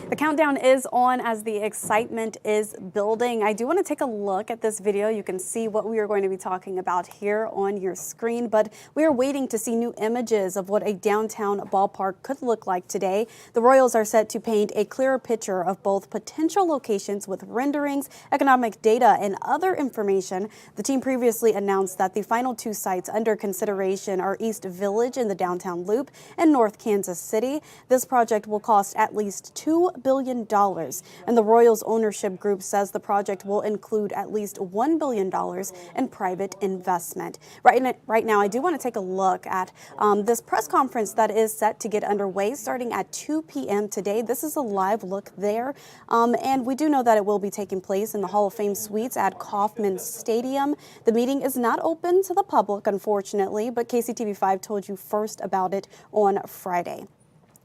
The countdown is on as the excitement is building. I do want to take a look at this video. You can see what we are going to be talking about here on your screen, but we are waiting to see new images of what a downtown ballpark could look like today. The Royals are set to paint a clearer picture of both potential locations with renderings, economic data, and other information. The team previously announced that the final two sites under consideration are East Village in the downtown loop and North Kansas City. This project will cost at least $2 billion, and the Royals ownership group says the project will include at least $1 billion in private investment. Right now, I do want to take a look at this press conference that is set to get underway starting at 2 p.m. today. This is a live look there, and we do know that it will be taking place in the Hall of Fame suites at Kauffman Stadium. The meeting is not open to the public, unfortunately, but KCTV5 told you first about it on Friday.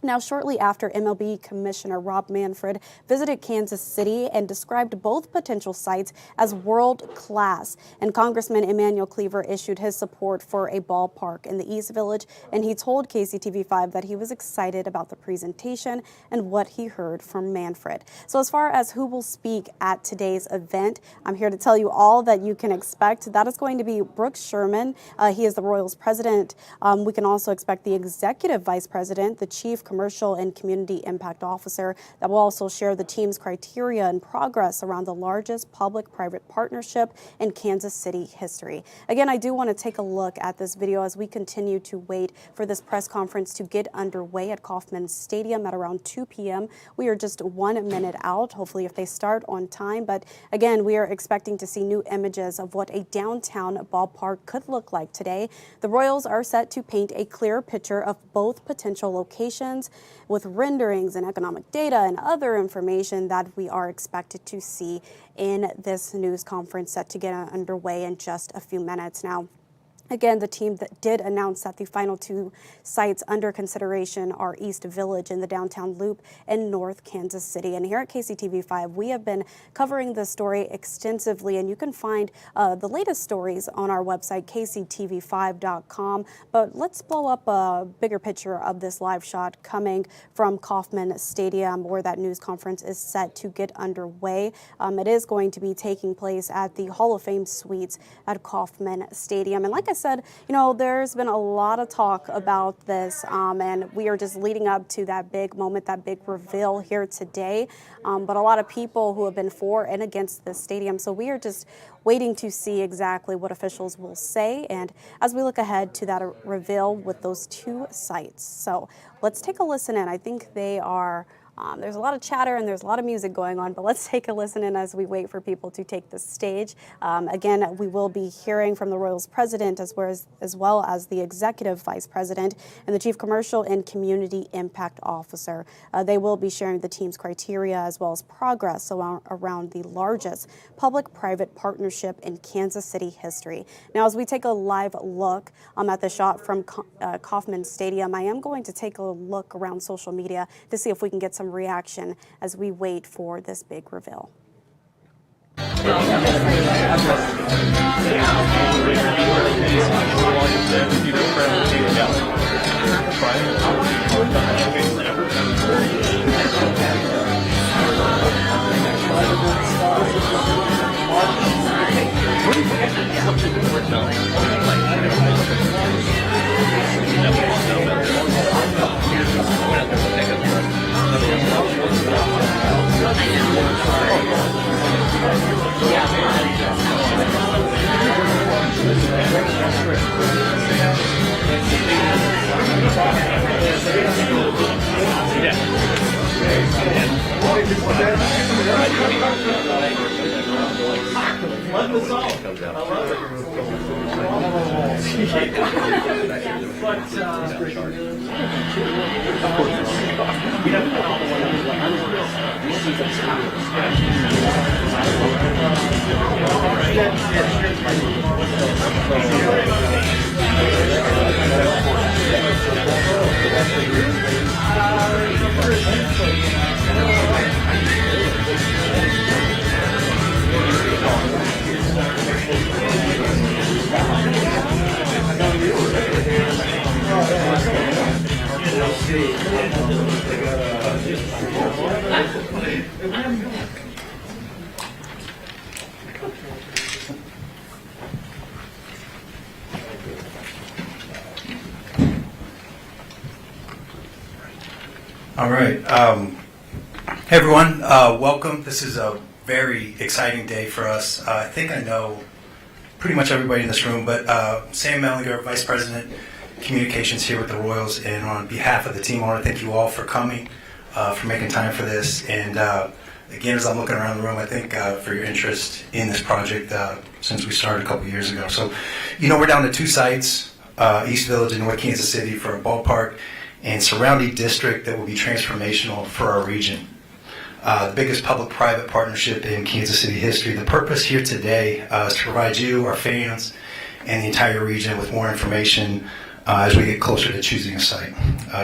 Now, shortly after, MLB Commissioner Rob Manfred visited Kansas City and described both potential sites as world-class. And Congressman Emanuel Cleaver issued his support for a ballpark in the East Village, and he told KCTV5 that he was excited about the presentation and what he heard from Manfred. So as far as who will speak at today's event, I'm here to tell you all that you can expect. That is going to be Brooks Sherman. He is the Royals president. We can also expect the executive vice president, the chief Commercial and Community Impact Officer, that will also share the team's criteria and progress around the largest public-private partnership in Kansas City history. Again, I do want to take a look at this video as we continue to wait for this press conference to get underway at Kauffman Stadium at around 2 p.m. We are just 1 minute out, hopefully if they start on time. But again, we are expecting to see new images of what a downtown ballpark could look like today. The Royals are set to paint a clear picture of both potential locations with renderings and economic data and other information that we are expected to see in this news conference set to get underway in just a few minutes now. Again, the team that did announce that the final two sites under consideration are East Village in the downtown loop and North Kansas City. And here at KCTV5, we have been covering this story extensively, and you can find the latest stories on our website, kctv5.com. But let's blow up a bigger picture of this live shot coming from Kauffman Stadium, where that news conference is set to get underway. It is going to be taking place at the Hall of Fame suites at Kauffman Stadium. And like I said, you know, there's been a lot of talk about this, and we are just leading up to that big moment, that big reveal here today. But a lot of people who have been for and against this stadium. So we are just waiting to see exactly what officials will say, and as we look ahead to that reveal with those two sites. So let's take a listen in. I think they are there's a lot of chatter and there's a lot of music going on, but let's take a listen in as we wait for people to take the stage. Again, we will be hearing from the Royals president as well as the executive vice president and the chief commercial and community impact officer. They will be sharing the team's criteria as well as progress around the largest public-private partnership in Kansas City history. Now, as we take a live look at the shot from Kauffman Stadium, I am going to take a look around social media to see if we can get some reaction as we wait for this big reveal. Let's see. All right. Hey, everyone. Welcome. This is a very exciting day for us. I think I know pretty much everybody in this room, but Sam Mellinger, Vice President Communications here with the Royals, and on behalf of the team, I want to thank you all for coming, for making time for this, and again, as I'm looking around the room, I think for your interest in this project since we started a couple years ago. So, we're down to 2 sites, East Village and North Kansas City, for a ballpark and surrounding district that will be transformational for our region. The biggest public-private partnership in Kansas City history. The purpose here today is to provide you, our fans, and the entire region with more information as we get closer to choosing a site.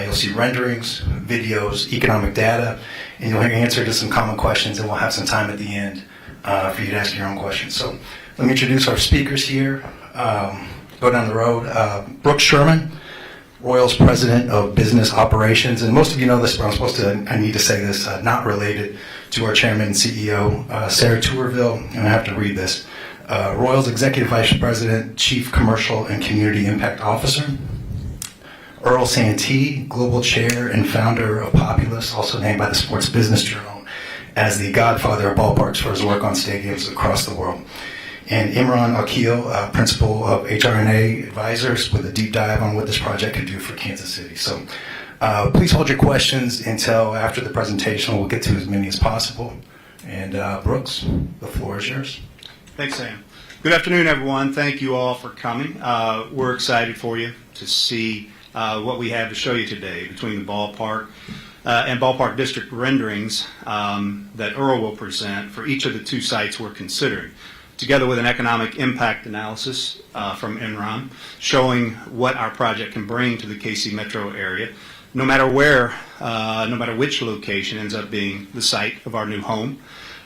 You'll see renderings, videos, economic data, and you'll hear answer to some common questions, and we'll have some time at the end for you to ask your own questions. So let me introduce our speakers here. Go down the road. Brooke Sherman, Royals President of Business Operations, and most of you know this, but I need to say this, not related to our Chairman and CEO, Sarah Tourville, and I have to read this. Royals Executive Vice President, Chief Commercial and Community Impact Officer. Earl Santee, Global Chair and Founder of Populous, also named by the Sports Business Journal as the godfather of ballparks for his work on stadiums across the world. And Imran Akil, Principal of HRNA Advisors, with a deep dive on what this project can do for Kansas City. So please hold your questions until after the presentation. We'll get to as many as possible. And Brooks, the floor is yours. Thanks, Sam. Good afternoon, everyone. Thank you all for coming. We're excited for you to see what we have to show you today between the ballpark and ballpark district renderings that Earl will present for each of the 2 sites we're considering, together with an economic impact analysis from Enron, showing what our project can bring to the KC metro area, no matter where, no matter which location ends up being the site of our new home.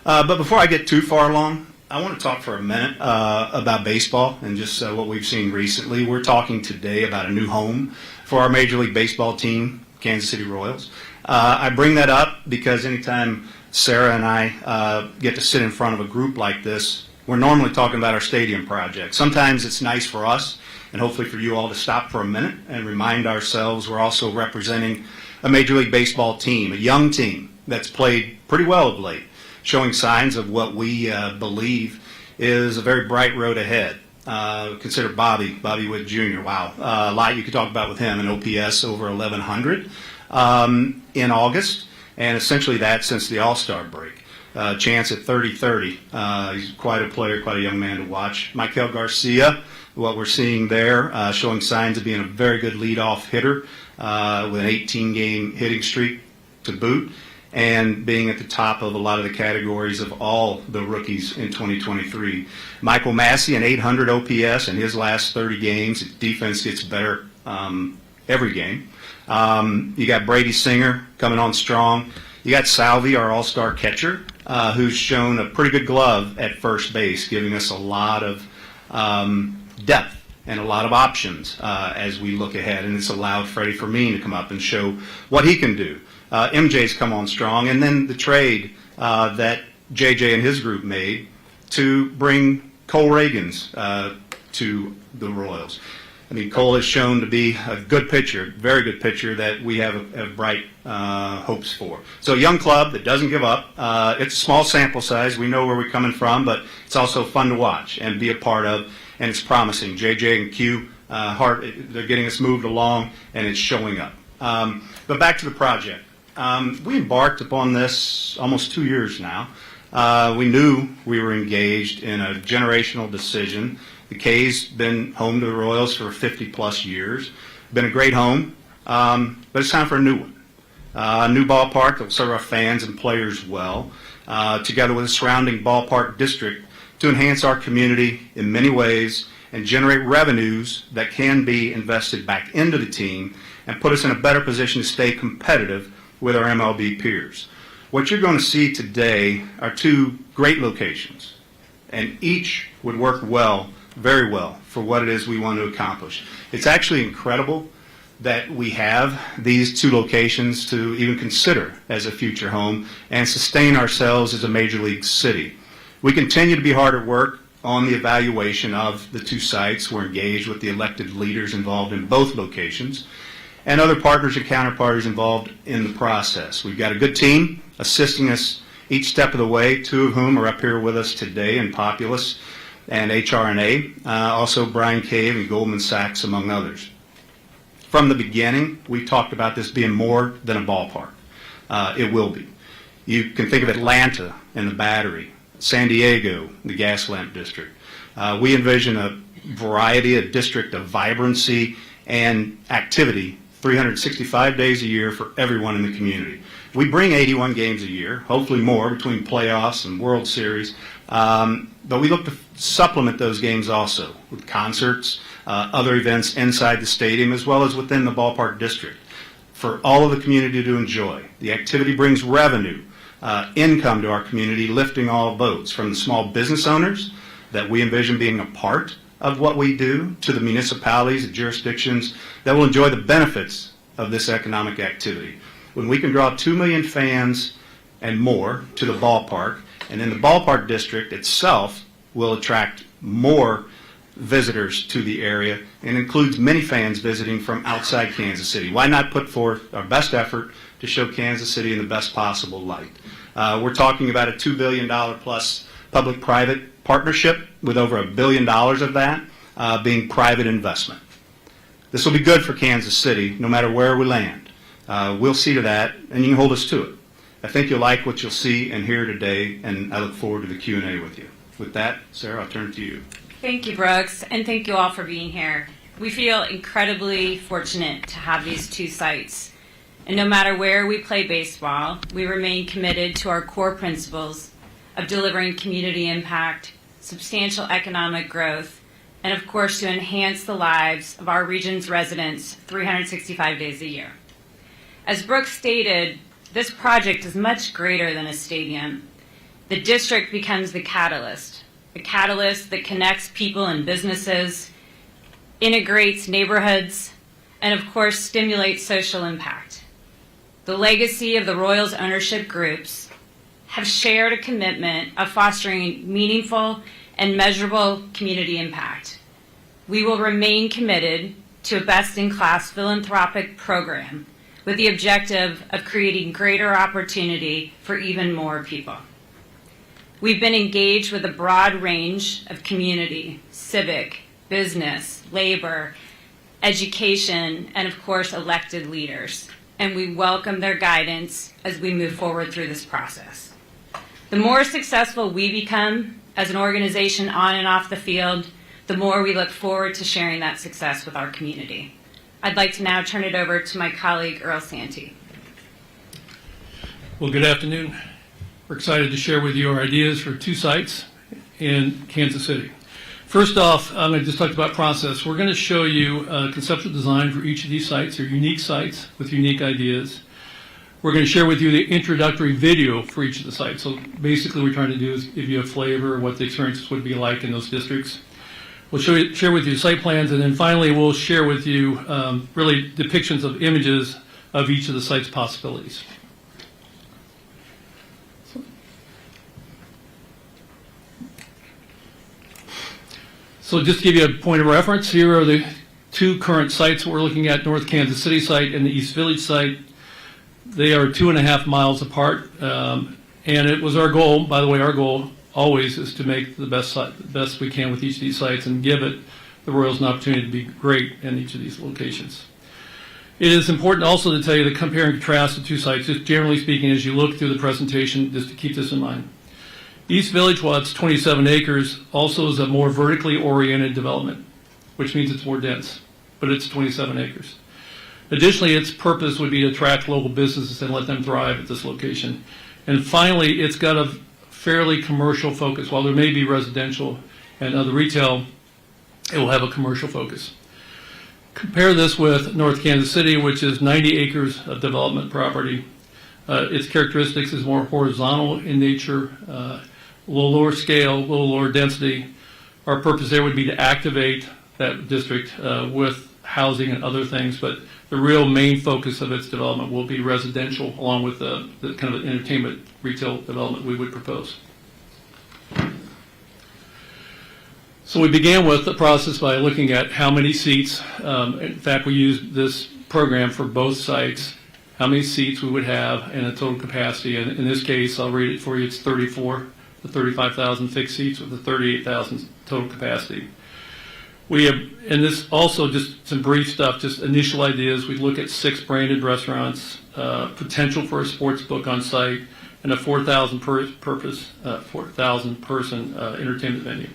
But before I get too far along, I want to talk for a minute about baseball and just what we've seen recently. We're talking today about a new home for our Major League Baseball team, Kansas City Royals. I bring that up because anytime Sarah and I get to sit in front of a group like this, we're normally talking about our stadium project. Sometimes it's nice for us and hopefully for you all to stop for a minute and remind ourselves we're also representing a Major League Baseball team, a young team that's played pretty well of late, showing signs of what we believe is a very bright road ahead. Consider Bobby Witt Jr. Wow, a lot you could talk about with him, an OPS over 1,100 in August, and essentially that since the All-Star break. Chance at 30-30. He's quite a player, quite a young man to watch. Michael Garcia, what we're seeing there, showing signs of being a very good leadoff hitter with an 18-game hitting streak to boot, and being at the top of a lot of the categories of all the rookies in 2023. Michael Massey, an 800 OPS in his last 30 games. His defense gets better every game. You got Brady Singer coming on strong. You got Salvi, our all-star catcher, who's shown a pretty good glove at first base, giving us a lot of depth and a lot of options as we look ahead. And it's allowed Freddie Fermin to come up and show what he can do. MJ's come on strong. And then the trade that JJ and his group made to bring Cole Reagans to the Royals. I mean, Cole has shown to be a good pitcher, very good pitcher that we have bright hopes for. So a young club that doesn't give up. It's a small sample size. We know where we're coming from, but it's also fun to watch and be a part of, and it's promising. JJ and Q, they're getting us moved along, and it's showing up. But back to the project. We embarked upon this almost 2 years now. We knew we were engaged in a generational decision. The K's been home to the Royals for 50-plus years. Been a great home, but it's time for a new one. A new ballpark that will serve our fans and players well, together with a surrounding ballpark district to enhance our community in many ways and generate revenues that can be invested back into the team and put us in a better position to stay competitive with our MLB peers. What you're going to see today are 2 great locations, and each would work well, very well, for what it is we want to accomplish. It's actually incredible that we have these two locations to even consider as a future home and sustain ourselves as a major league city. We continue to be hard at work on the evaluation of the two sites. We're engaged with the elected leaders involved in both locations and other partners and counterparties involved in the process. We've got a good team assisting us each step of the way, two of whom are up here with us today in Populous and HRNA, also Brian Cave and Goldman Sachs, among others. From the beginning, we talked about this being more than a ballpark. It will be. You can think of Atlanta and the Battery, San Diego, the Gaslamp District. We envision a variety, a district of vibrancy and activity 365 days a year for everyone in the community. We bring 81 games a year, hopefully more between playoffs and World Series, but we look to supplement those games also with concerts, other events inside the stadium as well as within the ballpark district for all of the community to enjoy. The activity brings revenue, income to our community, lifting all boats, from the small business owners that we envision being a part of what we do to the municipalities and jurisdictions that will enjoy the benefits of this economic activity. When we can draw 2 million fans and more to the ballpark, and then the ballpark district itself will attract more visitors to the area and includes many fans visiting from outside Kansas City. Why not put forth our best effort to show Kansas City in the best possible light? We're talking about a $2 billion plus public-private partnership with over $1 billion of that being private investment. This will be good for Kansas City no matter where we land. We'll see to that, and you can hold us to it. I think you'll like what you'll see and hear today, and I look forward to the Q&A with you. With that, Sarah, I'll turn it to you. Thank you, Brooks, and thank you all for being here. We feel incredibly fortunate to have these two sites. And no matter where we play baseball, we remain committed to our core principles of delivering community impact, substantial economic growth, and of course to enhance the lives of our region's residents 365 days a year. As Brooks stated, this project is much greater than a stadium. The district becomes the catalyst, a catalyst that connects people and businesses, integrates neighborhoods, and of course stimulates social impact. The legacy of the Royals ownership groups have shared a commitment of fostering meaningful and measurable community impact. We will remain committed to a best-in-class philanthropic program with the objective of creating greater opportunity for even more people. We've been engaged with a broad range of community, civic, business, labor, education, and of course elected leaders, and we welcome their guidance as we move forward through this process. The more successful we become as an organization on and off the field, the more we look forward to sharing that success with our community. I'd like to now turn it over to my colleague, Earl Santee. Well, good afternoon. We're excited to share with you our ideas for two sites in Kansas City. First off, I'm going to just talk about process. We're going to show you a conceptual design for each of these sites. They're unique sites with unique ideas. We're going to share with you the introductory video for each of the sites. So basically what we're trying to do is give you a flavor of what the experiences would be like in those districts. We'll share with you site plans, and then finally we'll share with you really depictions of images of each of the site's possibilities. So just to give you a point of reference, here are the two current sites we're looking at, North Kansas City site and the East Village site. They are 2.5 miles apart, and it was our goal, by the way, our goal always is to make the best we can with each of these sites and give it the Royals an opportunity to be great in each of these locations. It is important also to tell you to compare and contrast the two sites, just generally speaking, as you look through the presentation, just to keep this in mind. East Village, while it's 27 acres, also is a more vertically oriented development, which means it's more dense, but it's 27 acres. Additionally, its purpose would be to attract local businesses and let them thrive at this location. And finally, it's got a fairly commercial focus. While there may be residential and other retail, it will have a commercial focus. Compare this with North Kansas City, which is 90 acres of development property. Its characteristics is more horizontal in nature, a little lower scale, a little lower density. Our purpose there would be to activate that district with housing and other things, but the real main focus of its development will be residential, along with the kind of entertainment retail development we would propose. So we began with the process by looking at how many seats. In fact, we used this program for both sites, how many seats we would have and a total capacity. And in this case, I'll read it for you. It's 34 to 35,000 fixed seats with a 38,000 total capacity. We have, and this also just some brief stuff, just initial ideas. We look at 6 branded restaurants, potential for a sports book on site, and a 4,000 person entertainment venue.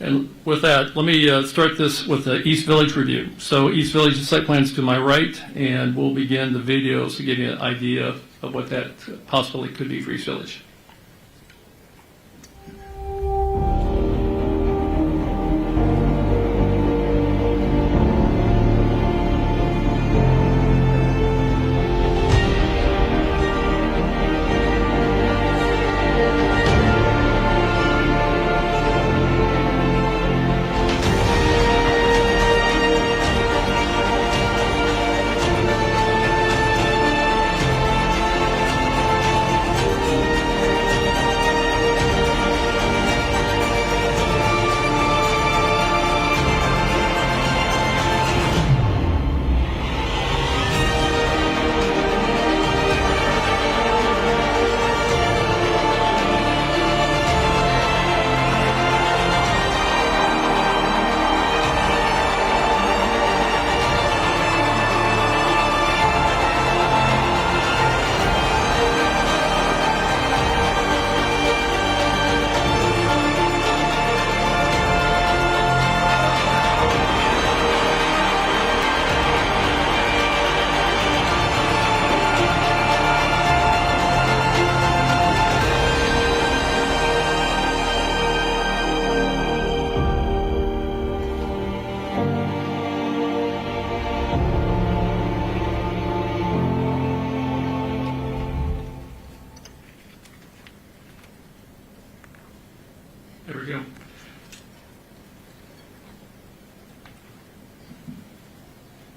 And with that, let me start this with the East Village review. So East Village site plan is to my right, and we'll begin the videos to give you an idea of what that possibility could be for East Village. There we go.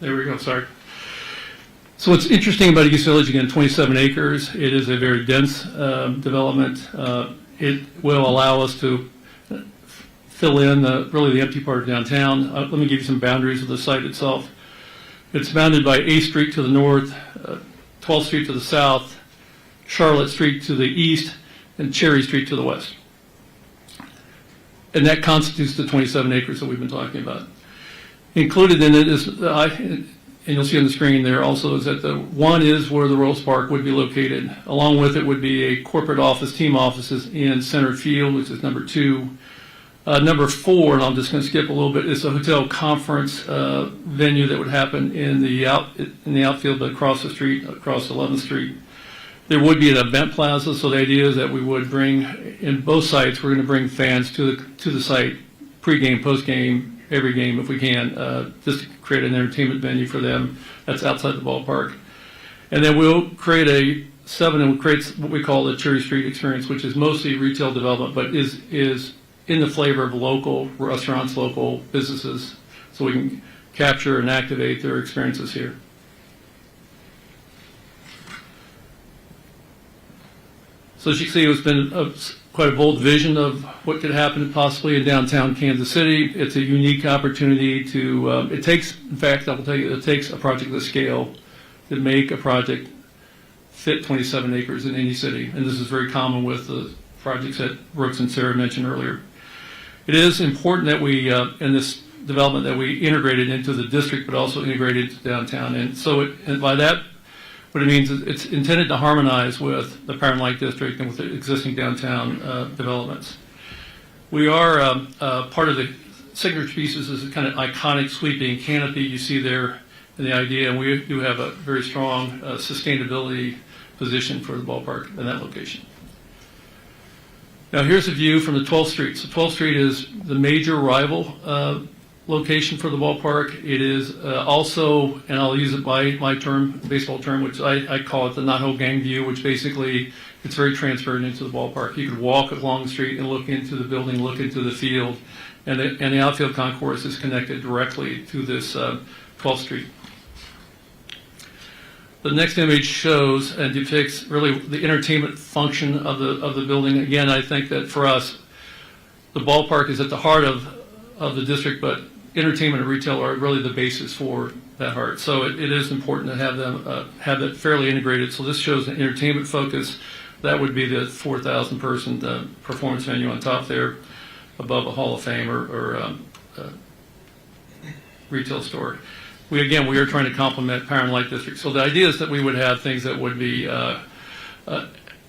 There we go, sorry. So what's interesting about East Village, again, 27 acres. It is a very dense development. It will allow us to fill in really the empty part of downtown. Let me give you some boundaries of the site itself. It's bounded by 8th Street to the north, 12th Street to the south, Charlotte Street to the east, and Cherry Street to the west. And that constitutes the 27 acres that we've been talking about. Included in it is, and you'll see on the screen there also, is that the one is where the Royals Park would be located. Along with it would be a corporate office, team offices in center field, which is number 2. Number 4, and I'm just going to skip a little bit, is a hotel conference venue that would happen in the outfield, but across the street, across 11th Street. There would be an event plaza, so the idea is that we would bring, in both sites, we're going to bring fans to the site, pre-game, post-game, every game if we can, just to create an entertainment venue for them that's outside the ballpark. And then we'll create and we'll create what we call the Cherry Street experience, which is mostly retail development, but is in the flavor of local restaurants, local businesses, so we can capture and activate their experiences here. So as you can see, it's been quite a bold vision of what could happen possibly in downtown Kansas City. It's a unique opportunity to, it takes, in fact, I will tell you, it takes a project of this scale to make a project fit 27 acres in any city. And this is very common with the projects that Brooks and Sarah mentioned earlier. It is important that we, in this development, that we integrate it into the district, but also integrate it into downtown. And so and by that, what it means is it's intended to harmonize with the Power and Light District and with the existing downtown developments. We are part of the signature pieces is a kind of iconic sweeping canopy you see there in the idea, and we do have a very strong sustainability position for the ballpark in that location. Now here's a view from the 12th Street. So 12th Street is the major rival location for the ballpark. It is also, and I'll use it by my term, baseball term, which I call it the Naho Gang view, which basically it's very transparent into the ballpark. You could walk along the street and look into the building, look into the field. And the outfield concourse is connected directly to this 12th Street. The next image shows and depicts really the entertainment function of the building. Again, I think that for us, the ballpark is at the heart of the district, but entertainment and retail are really the basis for that heart. So it is important to have them have that fairly integrated. So this shows an entertainment focus. That would be the 4,000 person performance venue on top there, above a Hall of Fame or retail store. We are trying to complement Power and Light District. So the idea is that we would have things that would be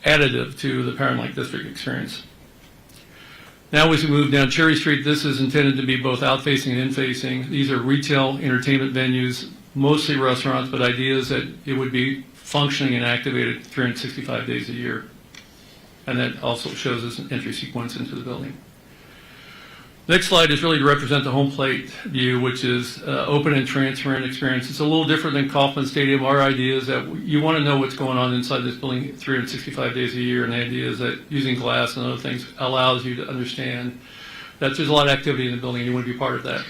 additive to the Power and Light District experience. Now as we move down Cherry Street, this is intended to be both out-facing and in-facing. These are retail entertainment venues, mostly restaurants, but ideas that it would be functioning and activated 365 days a year. And that also shows us an entry sequence into the building. Next slide is really to represent the home plate view, which is open and transparent experience. It's a little different than Kauffman Stadium. Our idea is that you want to know what's going on inside this building 365 days a year, and the idea is that using glass and other things allows you to understand that there's a lot of activity in the building and you want to be part of that.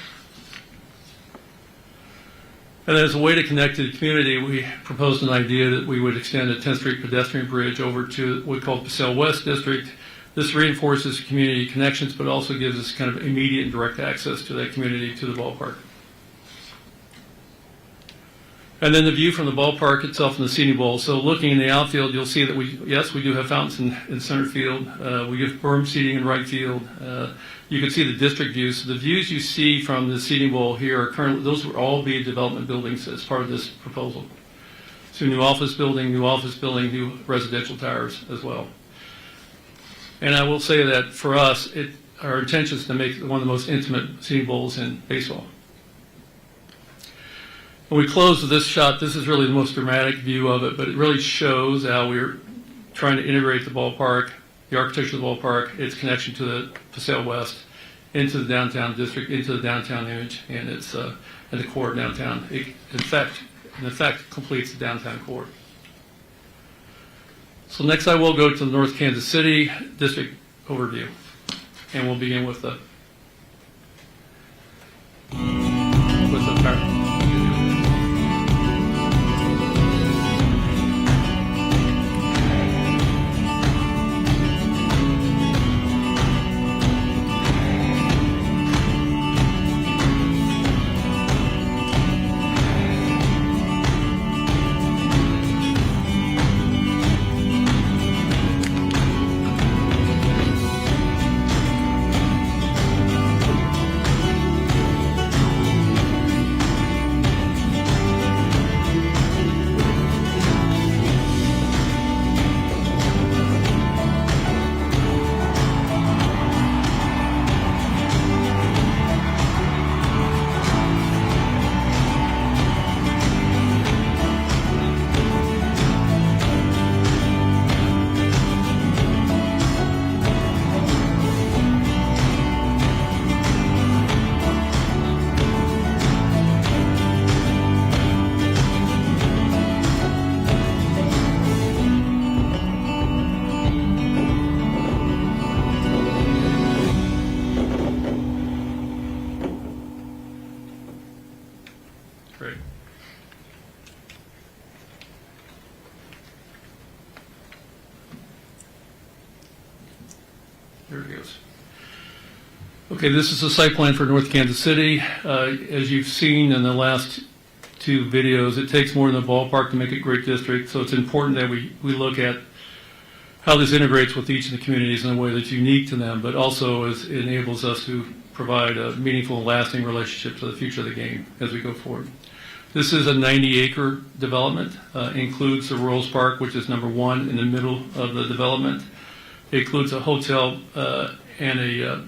And as a way to connect to the community, we proposed an idea that we would extend a 10th Street pedestrian bridge over to what we call Paseo West District. This reinforces community connections, but also gives us kind of immediate and direct access to that community, to the ballpark. And then the view from the ballpark itself in the Senior Bowl. So looking in the outfield, you'll see that we do have fountains in center field. We have berm seating in right field. You can see the district views. So the views you see from the Senior Bowl here are currently, those will all be development buildings as part of this proposal. So new office building, new residential towers as well. And I will say that for us, our intention is to make one of the most intimate Senior Bowls in baseball. When we close with this shot, this is really the most dramatic view of it, but it really shows how we're trying to integrate the ballpark, the architecture of the ballpark, its connection to the Paseo West, into the downtown district, into the downtown image, and it's in the core of downtown. It, in effect, completes the downtown core. So next I will go to the North Kansas City district overview, and we'll begin with the Great. There it goes. Okay, this is the site plan for North Kansas City. As you've seen in the last two videos, it takes more than the ballpark to make it a great district, so it's important that we look at how this integrates with each of the communities in a way that's unique to them, but also enables us to provide a meaningful and lasting relationship to the future of the game as we go forward. This is a 90-acre development. Includes the Royals Park, which is number one in the middle of the development. It includes a hotel and a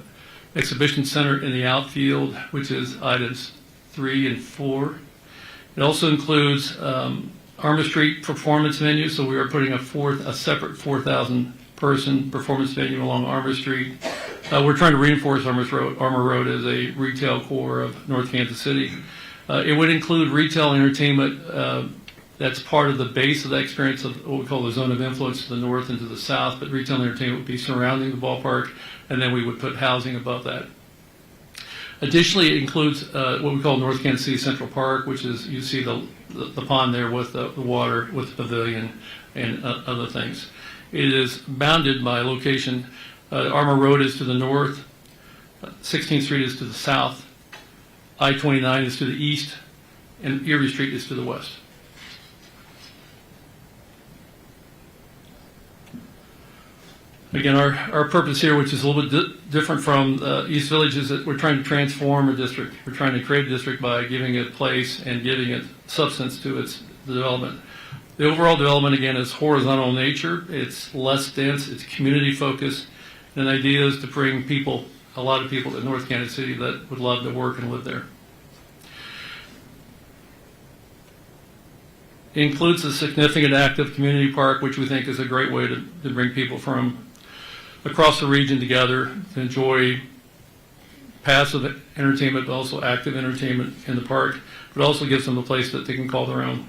exhibition center in the outfield, which is items 3 and 4. It also includes Armour Street performance venue, so we are putting a separate 4,000 person performance venue along Armour Street. We're trying to reinforce Armour Road as a retail core of North Kansas City. It would include retail entertainment. That's part of the base of that experience of what we call the zone of influence to the north and to the south, but retail entertainment would be surrounding the ballpark, and then we would put housing above that. Additionally, it includes what we call North Kansas City Central Park, which is, you see the pond there with the water, with the pavilion and other things. It is bounded by location. Armour Road is to the north, 16th Street is to the south, I-29 is to the east, and Erie Street is to the west. Again, our purpose here, which is a little bit different from East Village, is that we're trying to transform a district. We're trying to create a district by giving it place and giving it substance to its development. The overall development, again, is horizontal in nature. It's less dense. It's community focused. And the idea is to bring people, a lot of people to North Kansas City that would love to work and live there. It includes a significant active community park, which we think is a great way to bring people from across the region together to enjoy passive entertainment, but also active entertainment in the park, but also gives them a place that they can call their own.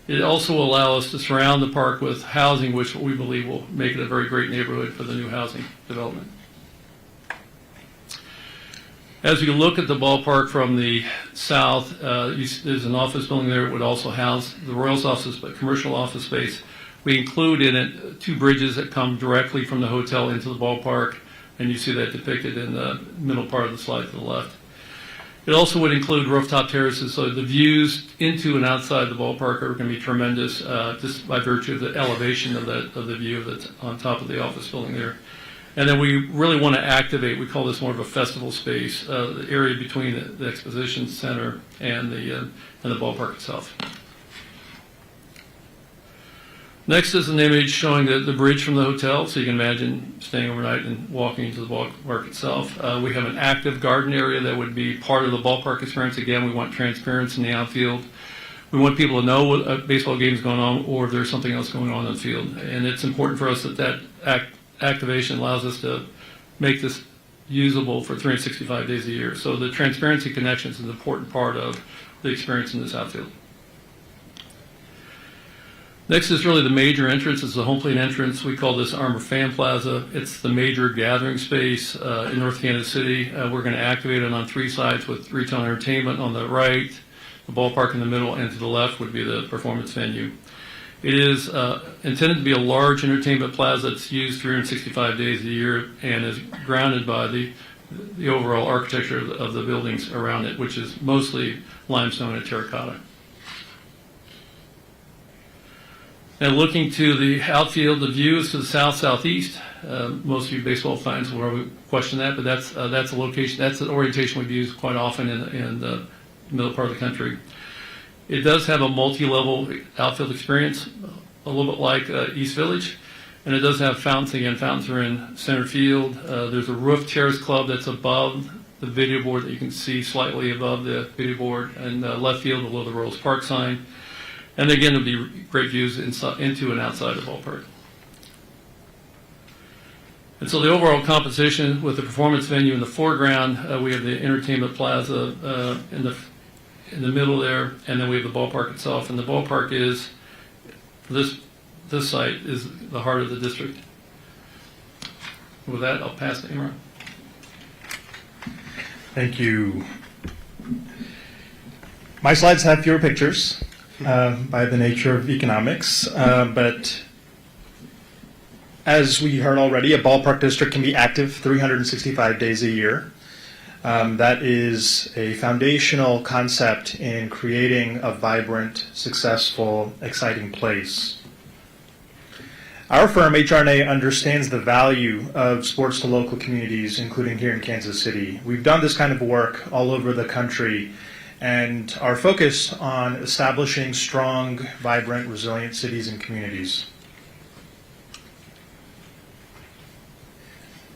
It also will allow us to surround the park with housing, which we believe will make it a very great neighborhood for the new housing development. As you look at the ballpark from the south, there's an office building there. It would also house the Royals office, but commercial office space. We include in it 2 bridges that come directly from the hotel into the ballpark, and you see that depicted in the middle part of the slide to the left. It also would include rooftop terraces, so the views into and outside the ballpark are going to be tremendous, just by virtue of the elevation of the view that's on top of the office building there. And then we really want to activate, we call this more of a festival space, the area between the exposition center and the ballpark itself. Next is an image showing the bridge from the hotel, so you can imagine staying overnight and walking into the ballpark itself. We have an active garden area that would be part of the ballpark experience. Again, we want transparency in the outfield. We want people to know what a baseball game is going on or if there's something else going on in the field. And it's important for us that activation allows us to make this usable for 365 days a year. So the transparency connections is an important part of the experience in this outfield. Next is really the major entrance. It's the home plate entrance. We call this Armour Fan Plaza. It's the major gathering space in North Kansas City. We're going to activate it on 3 sides with retail entertainment on the right, the ballpark in the middle, and to the left would be the performance venue. It is intended to be a large entertainment plaza that's used 365 days a year and is grounded by the overall architecture of the buildings around it, which is mostly limestone and terracotta. And looking to the outfield, the view is to the south-southeast. Most of you baseball fans will probably question that, but that's a location, that's an orientation we've used quite often in the middle part of the country. It does have a multi-level outfield experience, a little bit like East Village, and it does have fountains. Again, fountains are in center field. There's a roof terrace club that's above the video board that you can see slightly above the video board, and left field below the Royals Park sign. And again, it'll be great views into and outside the ballpark. And so the overall composition with the performance venue in the foreground, we have the entertainment plaza in the middle there, and then we have the ballpark itself. And the ballpark is, this site is the heart of the district. With that, I'll pass to Imran. Thank you. My slides have fewer pictures by the nature of economics, but as we heard already, a ballpark district can be active 365 days a year. That is a foundational concept in creating a vibrant, successful, exciting place. Our firm, HRNA, understands the value of sports to local communities, including here in Kansas City. We've done this kind of work all over the country and are focused on establishing strong, vibrant, resilient cities and communities.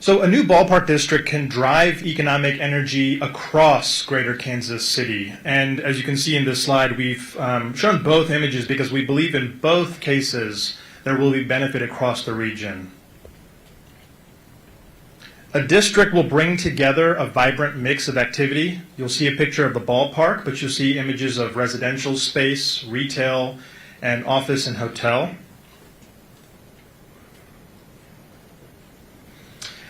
So a new ballpark district can drive economic energy across greater Kansas City. And as you can see in this slide, we've shown both images because we believe in both cases there will be benefit across the region. A district will bring together a vibrant mix of activity. You'll see a picture of the ballpark, but you'll see images of residential space, retail, and office and hotel.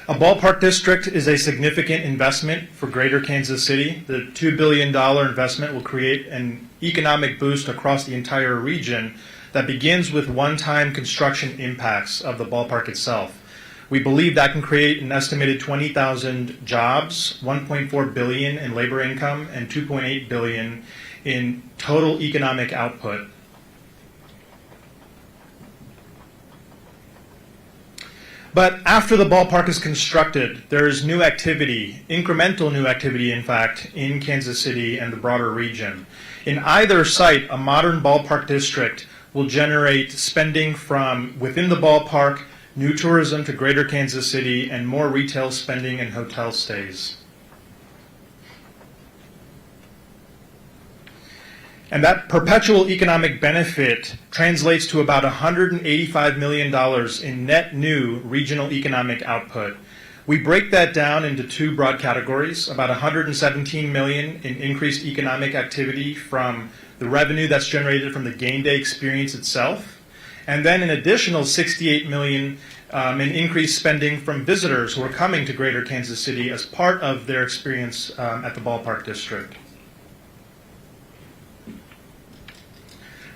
A ballpark district is a significant investment for Greater Kansas City. The $2 billion investment will create an economic boost across the entire region that begins with one-time construction impacts of the ballpark itself. We believe that can create an estimated 20,000 jobs, $1.4 billion in labor income, and $2.8 billion in total economic output. But after the ballpark is constructed, there is new activity, incremental new activity, in fact, in Kansas City and the broader region. In either site, a modern ballpark district will generate spending from within the ballpark, new tourism to Greater Kansas City, and more retail spending and hotel stays. And that perpetual economic benefit translates to about $185 million in net new regional economic output. We break that down into two broad categories, about $117 million in increased economic activity from the revenue that's generated from the game day experience itself, and then an additional $68 million in increased spending from visitors who are coming to Greater Kansas City as part of their experience at the ballpark district.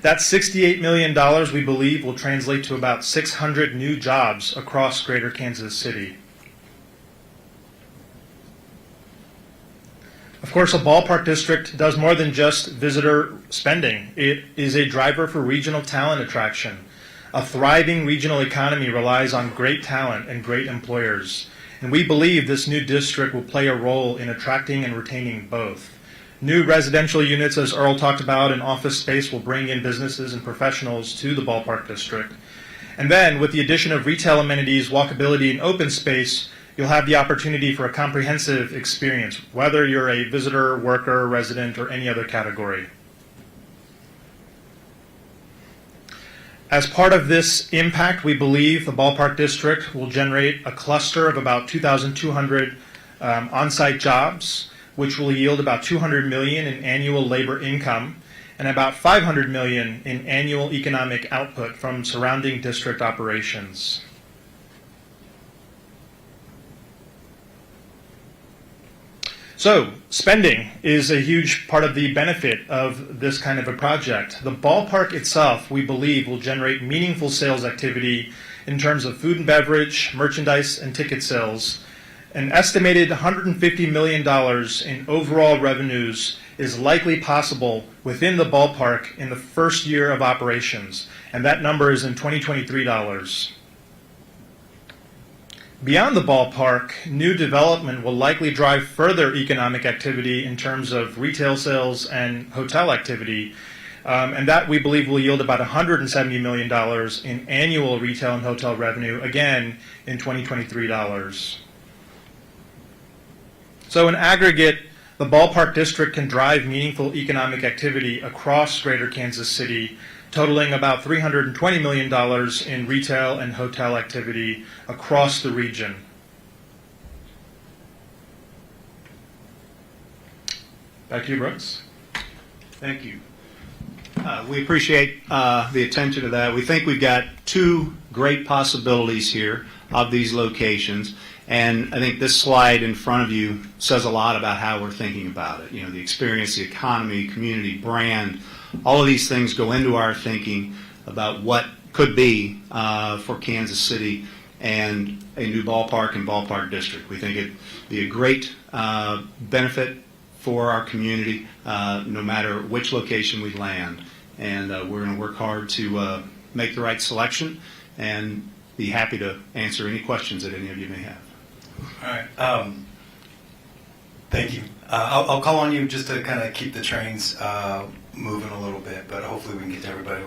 That $68 million, we believe, will translate to about 600 new jobs across Greater Kansas City. Of course, a ballpark district does more than just visitor spending. It is a driver for regional talent attraction. A thriving regional economy relies on great talent and great employers. And we believe this new district will play a role in attracting and retaining both. New residential units, as Earl talked about, and office space will bring in businesses and professionals to the ballpark district. And then, with the addition of retail amenities, walkability, and open space, you'll have the opportunity for a comprehensive experience, whether you're a visitor, worker, resident, or any other category. As part of this impact, we believe the ballpark district will generate a cluster of about 2,200 on-site jobs, which will yield about $200 million in annual labor income and about $500 million in annual economic output from surrounding district operations. So, spending is a huge part of the benefit of this kind of a project. The ballpark itself, we believe, will generate meaningful sales activity in terms of food and beverage, merchandise, and ticket sales. An estimated $150 million in overall revenues is likely possible within the ballpark in the first year of operations, and that number is in 2023 dollars. Beyond the ballpark, new development will likely drive further economic activity in terms of retail sales and hotel activity, and that we believe will yield about $170 million in annual retail and hotel revenue, again in 2023 dollars. So in aggregate, the ballpark district can drive meaningful economic activity across Greater Kansas City, totaling about $320 million in retail and hotel activity across the region. Back to you, Brooks. Thank you. We appreciate the attention to that. We think we've got two great possibilities here of these locations. And I think this slide in front of you says a lot about how we're thinking about it. You know, the experience, the economy, community, brand, all of these things go into our thinking about what could be for Kansas City and a new ballpark and ballpark district. We think it'd be a great benefit for our community no matter which location we land. And we're going to work hard to make the right selection and be happy to answer any questions that any of you may have. All right. Thank you. I'll call on you just to kind of keep the trains moving a little bit, but hopefully we can get to everybody.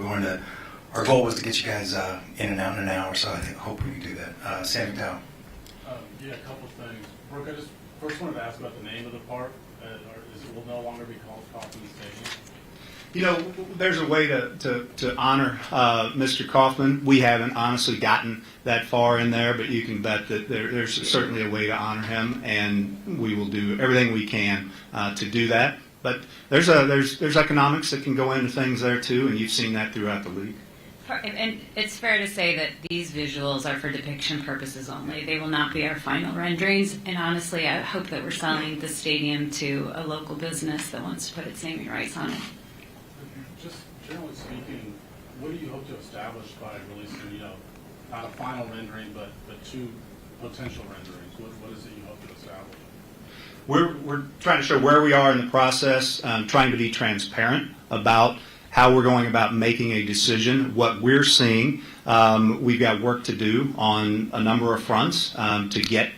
Our goal was to get you guys in and out in an hour, so I hope we can do that. Sam McDowell. Yeah, a couple of things. Brooke, I just first wanted to ask about the name of the park. It will no longer be called Kauffman Stadium. You know, there's a way to honor Mr. Kauffman. We haven't honestly gotten that far in there, but you can bet that there's certainly a way to honor him, and we will do everything we can to do that. But there's economics that can go into things there too, and you've seen that throughout the league. And it's fair to say that these visuals are for depiction purposes only. They will not be our final renderings. And honestly, I hope that we're selling the stadium to a local business that wants to put its naming rights on it. Just generally speaking, what do you hope to establish by releasing, not a final rendering, but two potential renderings? What is it you hope to establish? We're trying to show where we are in the process, trying to be transparent about how we're going about making a decision, what we're seeing. We've got work to do on a number of fronts to get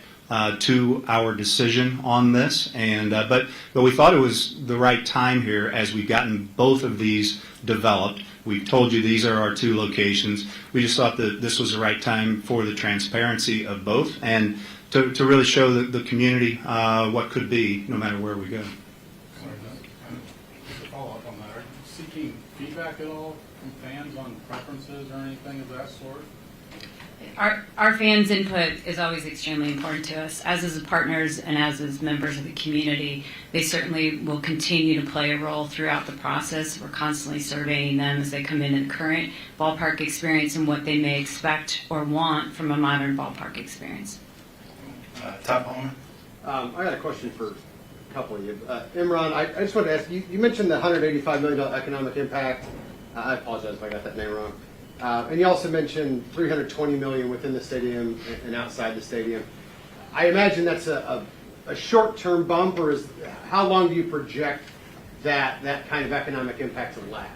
to our decision on this, but we thought it was the right time here as we've gotten both of these developed. We've told you these are our two locations. We just thought that this was the right time for the transparency of both and to really show the community what could be no matter where we go. Just to follow up on that, are you seeking feedback at all from fans on preferences or anything of that sort? Our fans' input is always extremely important to us, as is the partners and as is members of the community. They certainly will continue to play a role throughout the process. We're constantly surveying them as they come into the current ballpark experience and what they may expect or want from a modern ballpark experience. Top Bowman? I got a question for a couple of you. Imran, I just wanted to ask, you mentioned the $185 million economic impact. I apologize if I got that name wrong. And you also mentioned $320 million within the stadium and outside the stadium. I imagine that's a short-term bump, or how long do you project that kind of economic impact to last?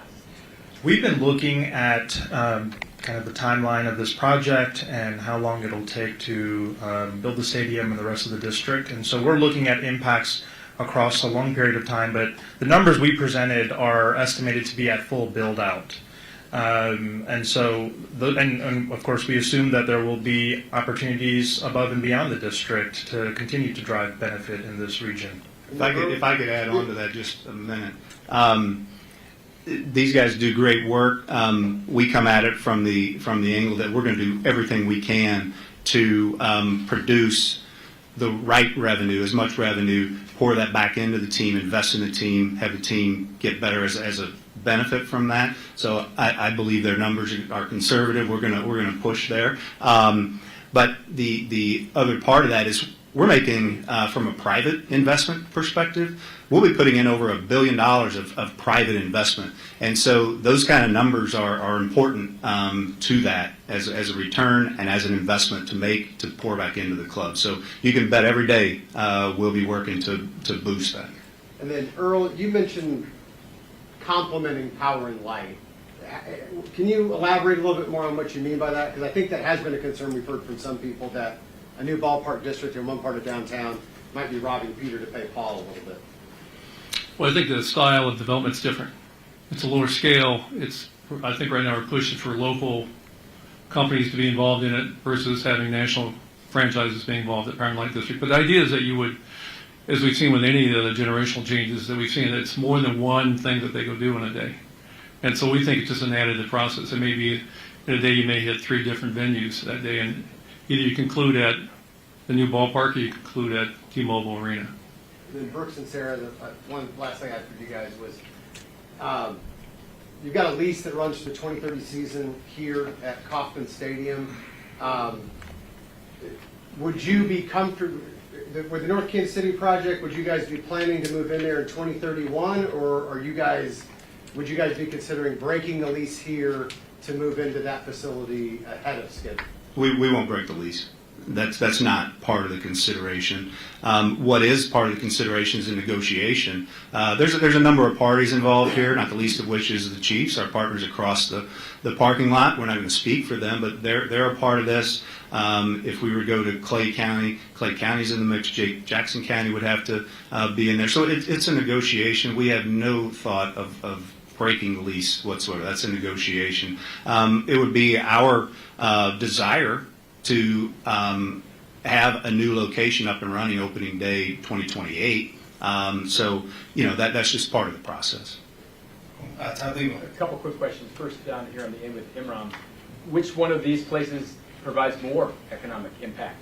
We've been looking at kind of the timeline of this project and how long it'll take to build the stadium and the rest of the district. And so we're looking at impacts across a long period of time, but the numbers we presented are estimated to be at full build-out. And so, and of course, we assume that there will be opportunities above and beyond the district to continue to drive benefit in this region. If I could add on to that just a minute. These guys do great work. We come at it from the angle that we're going to do everything we can to produce the right revenue, as much revenue, pour that back into the team, invest in the team, have the team get better as a benefit from that. So I believe their numbers are conservative. We're gonna push there. But the other part of that is we're making, from a private investment perspective, we'll be putting in over $1 billion of private investment. And so those kind of numbers are important to that as a return and as an investment to pour back into the club. So you can bet every day we'll be working to boost that. And then, Earl, you mentioned complementing power and light. Can you elaborate a little bit more on what you mean by that? Because I think that has been a concern we've heard from some people, that a new ballpark district in one part of downtown might be robbing Peter to pay Paul a little bit. Well, I think the style of development's different. It's a lower scale. I think right now we're pushing for local companies to be involved in it versus having national franchises being involved at Paramount Light District. But the idea is that you would, as we've seen with any of the generational changes, that we've seen that it's more than one thing that they go do in a day. And so we think it's just an additive process. It may be in a day you may hit 3 different venues that day, and either you conclude at the new ballpark or you conclude at T-Mobile Arena. And then Brooks and Sarah, one last thing I had for you guys was, you've got a lease that runs to the 2030 season here at Kauffman Stadium. Would you be comfortable with the North Kansas City project? Would you guys be planning to move in there in 2031, or would you guys be considering breaking the lease here to move into that facility ahead of schedule? We won't break the lease. That's not part of the consideration. What is part of the consideration is a negotiation. There's a number of parties involved here, not the least of which is the Chiefs, our partners across the parking lot. We're not going to speak for them, but they're a part of this. If we were to go to Clay County's in the mix. Jackson County would have to be in there. So it's a negotiation. We have no thought of breaking the lease whatsoever. That's a negotiation. It would be our desire to have a new location up and running opening day 2028. So, that's just part of the process. Todd Legal. A couple quick questions. First, down here on the end with Imran. Which one of these places provides more economic impact?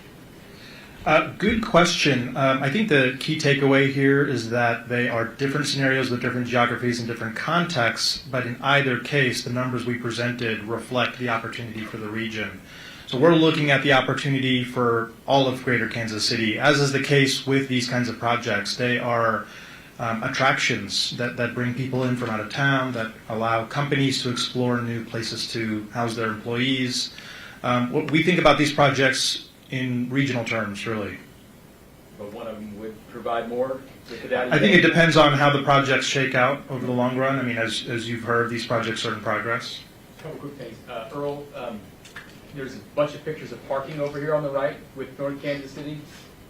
Good question. I think the key takeaway here is that they are different scenarios with different geographies and different contexts, but in either case, the numbers we presented reflect the opportunity for the region. So we're looking at the opportunity for all of Greater Kansas City. As is the case with these kinds of projects, they are attractions that bring people in from out of town, that allow companies to explore new places to house their employees. What we think about these projects in regional terms, really. But one of them would provide more with the data. I think it depends on how the projects shake out over the long run. I mean, as you've heard, these projects are in progress. A couple quick things. Earl, there's a bunch of pictures of parking over here on the right with North Kansas City.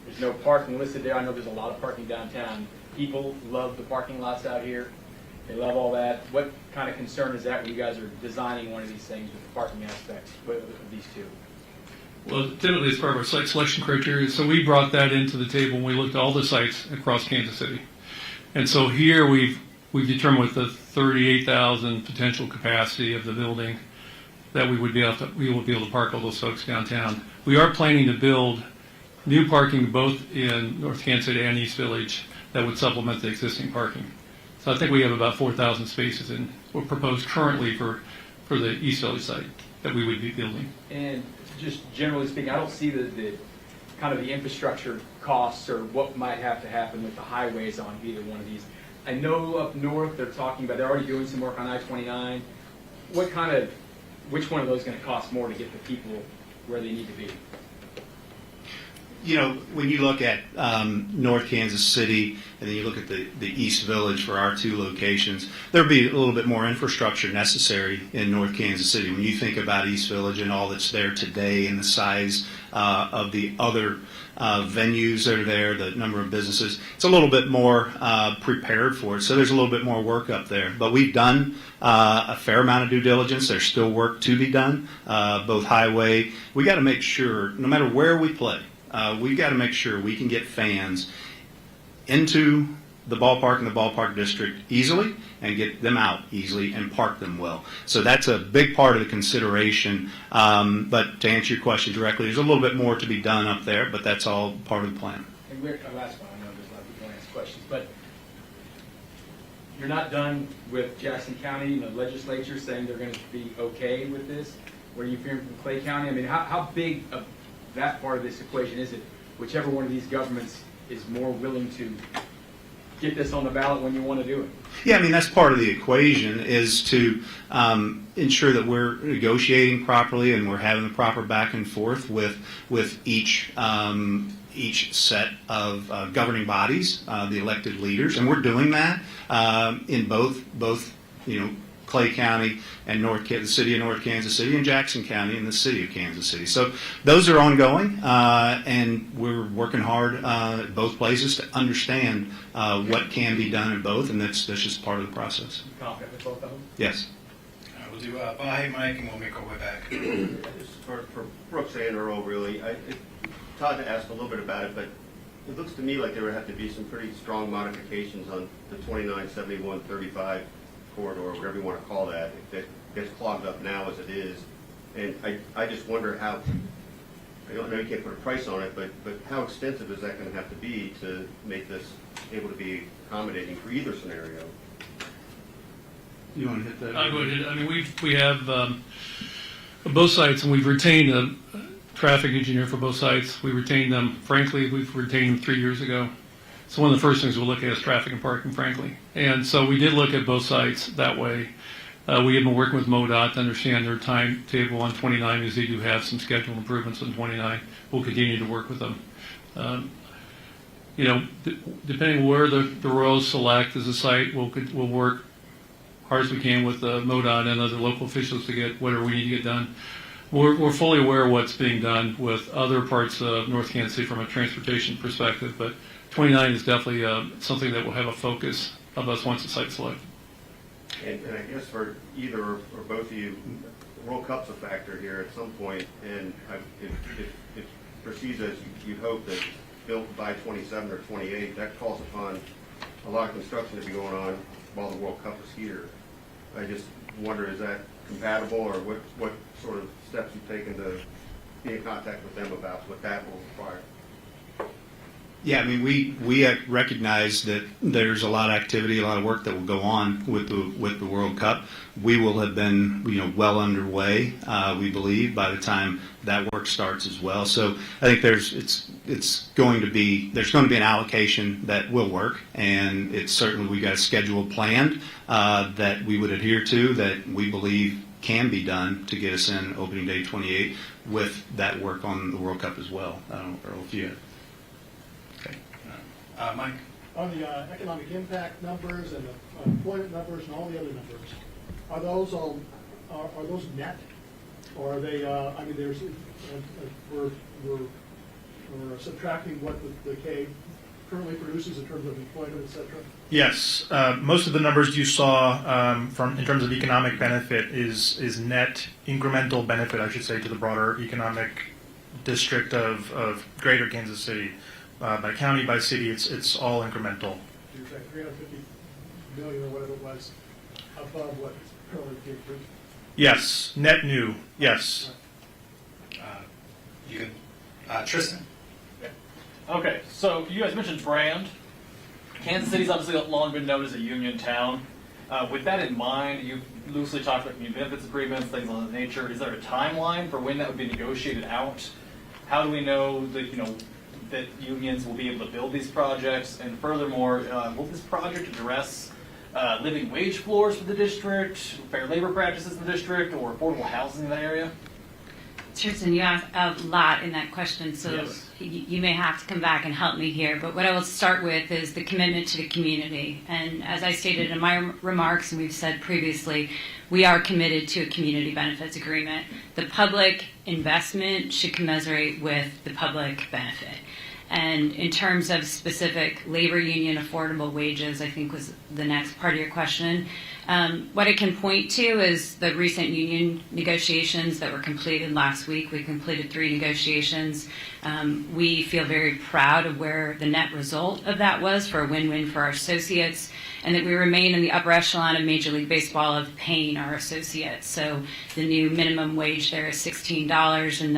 There's no parking listed there. I know there's a lot of parking downtown. People love the parking lots out here. They love all that. What kind of concern is that when you guys are designing one of these things with the parking aspects of these two? Well, typically it's part of our site selection criteria, so we brought that into the table when we looked at all the sites across Kansas City. And so here we've determined with the 38,000 potential capacity of the building that we will be able to park all those folks downtown. We are planning to build new parking both in North Kansas City and East Village that would supplement the existing parking. So I think we have about 4,000 spaces in what proposed currently for the East Village site that we would be building. And just generally speaking, I don't see the kind of the infrastructure costs or what might have to happen with the highways on either one of these. I know up north they're talking about, they're already doing some work on I-29. Which one of those is going to cost more to get the people where they need to be? You know, when you look at North Kansas City and then you look at the East Village for our two locations, there'll be a little bit more infrastructure necessary in North Kansas City. When you think about East Village and all that's there today and the size of the other venues that are there, the number of businesses, it's a little bit more prepared for it. So there's a little bit more work up there. But we've done a fair amount of due diligence. There's still work to be done, both highway. We got to make sure, no matter where we play, we've got to make sure we can get fans into the ballpark and the ballpark district easily and get them out easily and park them well. So that's a big part of the consideration. But to answer your question directly, there's a little bit more to be done up there, but that's all part of the plan. And last one, I know there's a lot of people want to ask questions, but you're not done with Jackson County, the legislature saying they're going to be okay with this? What are you hearing from Clay County? I mean, how big of that part of this equation is it? Whichever one of these governments is more willing to get this on the ballot when you want to do it. Yeah, I mean, that's part of the equation is to ensure that we're negotiating properly and we're having the proper back and forth with each set of governing bodies, the elected leaders, and we're doing that in both Clay County and the city of North Kansas City and Jackson County and the city of Kansas City. So those are ongoing, and we're working hard at both places to understand what can be done in both, and that's just part of the process. Confident with both of them? Yes. We'll do Bahi, Mike, and we'll make our way back. This is for Brooks and Earl, really. Todd asked a little bit about it, but it looks to me like there would have to be some pretty strong modifications on the 29, 71, 35 corridor, whatever you want to call that, if it gets clogged up now as it is. And I just wonder how, I don't know, you can't put a price on it, but how extensive is that going to have to be to make this able to be accommodating for either scenario? You want to hit that? I'll go ahead. I mean, we have both sites, and we've retained a traffic engineer for both sites. We retained them, frankly, we've retained them 3 years ago. So one of the first things we'll look at is traffic and parking, frankly. And so we did look at both sites that way. We have been working with MoDOT to understand their timetable on 29, as they do have some scheduled improvements on 29. We'll continue to work with them. Depending where the Royals select as a site, we'll work hard as we can with MoDOT and other local officials to get whatever we need to get done. We're fully aware of what's being done with other parts of North Kansas City from a transportation perspective, but 29 is definitely something that will have a focus of us once the site's selected. And I guess for either or both of you, World Cup's a factor here at some point, and if it proceeds as you hope that it's built by 27 or 28, that calls upon a lot of construction to be going on while the World Cup is here. I just wonder, is that compatible, or what sort of steps you've taken to be in contact with them about what that will require? Yeah, I mean, we recognize that there's a lot of activity, a lot of work that will go on with the World Cup. We will have been, well underway, we believe, by the time that work starts as well. So I think there's going to be an allocation that will work, and it's certainly we've got a schedule planned that we would adhere to that we believe can be done to get us in opening day 28 with that work on the World Cup as well. I don't know, Earl, if you. Okay. Mike? On the economic impact numbers and the employment numbers and all the other numbers, are those net? Or are they, there's, we're subtracting what the K currently produces in terms of employment, et cetera? Yes, most of the numbers you saw in terms of economic benefit is net incremental benefit, I should say, to the broader economic district of Greater Kansas City. By county, by city, it's all incremental. You're saying 350 million or whatever it was above what currently being produced? Yes, net new. Yes. You can, Tristan? Okay, so you guys mentioned brand. Kansas City's obviously long been known as a union town. With that in mind, you loosely talked about community benefits agreements, things of that nature. Is there a timeline for when that would be negotiated out? How do we know that that unions will be able to build these projects? And furthermore, will this project address living wage floors for the district, fair labor practices in the district, or affordable housing in that area? Tristan, you asked a lot in that question, so Yes. you may have to come back and help me here. But what I will start with is the commitment to the community. And as I stated in my remarks, and we've said previously, we are committed to a community benefits agreement. The public investment should commensurate with the public benefit. And in terms of specific labor union affordable wages, I think was the next part of your question. What I can point to is the recent union negotiations that were completed last week. We completed 3 negotiations. We feel very proud of where the net result of that was for a win-win for our associates, and that we remain in the upper echelon of Major League Baseball of paying our associates. So the new minimum wage there is $16, and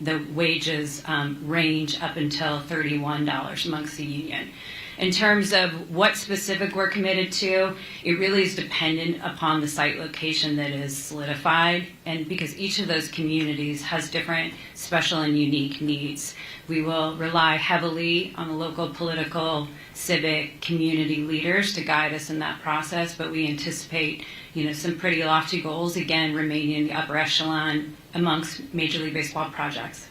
the wages range up until $31 amongst the union. In terms of what specific we're committed to, it really is dependent upon the site location that is solidified, and because each of those communities has different special and unique needs. We will rely heavily on the local political, civic, community leaders to guide us in that process, but we anticipate, some pretty lofty goals, again, remaining in the upper echelon amongst Major League Baseball projects.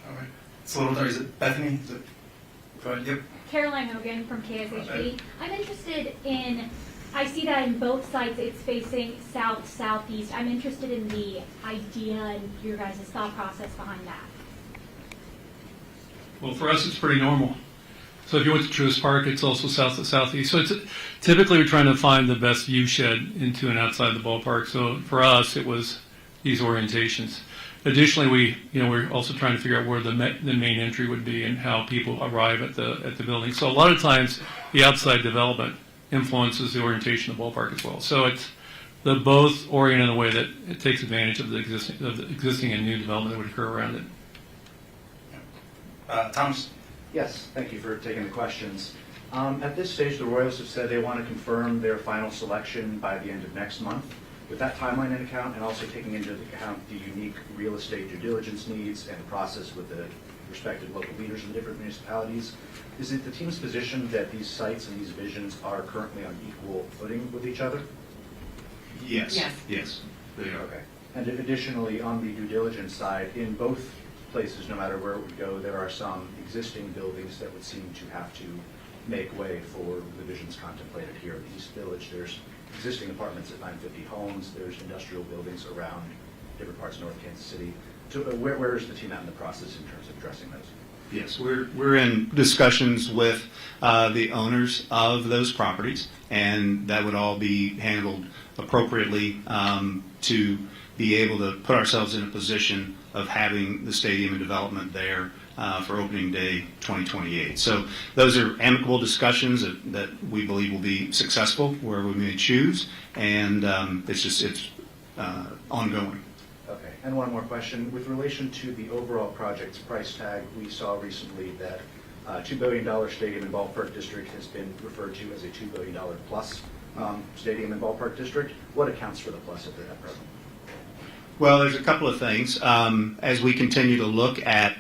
All right. It's a little, is it Bethany? Go ahead. Yep. Caroline Hogan from KSHB. I'm interested in, I see that in both sites it's facing south-southeast. I'm interested in the idea and your guys' thought process behind that. Well, for us, it's pretty normal. So if you went to Truist Park, it's also south to southeast. So typically we're trying to find the best view shed into and outside the ballpark. So for us, it was these orientations. Additionally, we're also trying to figure out where the main entry would be and how people arrive at the building. So a lot of times, the outside development influences the orientation of the ballpark as well. So they're both oriented in a way that it takes advantage of the existing and new development that would occur around it. Thomas? Yes, thank you for taking the questions. At this stage, the Royals have said they want to confirm their final selection by the end of next month. With that timeline in account, and also taking into account the unique real estate due diligence needs and the process with the respective local leaders in different municipalities, is it the team's position that these sites and these visions are currently on equal footing with each other? Yes. Yes. Yes, they are. Okay. And additionally, on the due diligence side, in both places, no matter where it would go, there are some existing buildings that would seem to have to make way for the visions contemplated here in the East Village. There's existing apartments at 950 Homes. There's industrial buildings around different parts of North Kansas City. So where is the team at in the process in terms of addressing those? Yes, we're in discussions with the owners of those properties, and that would all be handled appropriately to be able to put ourselves in a position of having the stadium and development there for opening day 2028. So those are amicable discussions that we believe will be successful where we may choose, and it's ongoing. Okay, and one more question. With relation to the overall project's price tag, we saw recently that $2 billion stadium and ballpark district has been referred to as a $2 billion plus stadium and ballpark district. What accounts for the plus at present? Well, there's a couple of things. As we continue to look at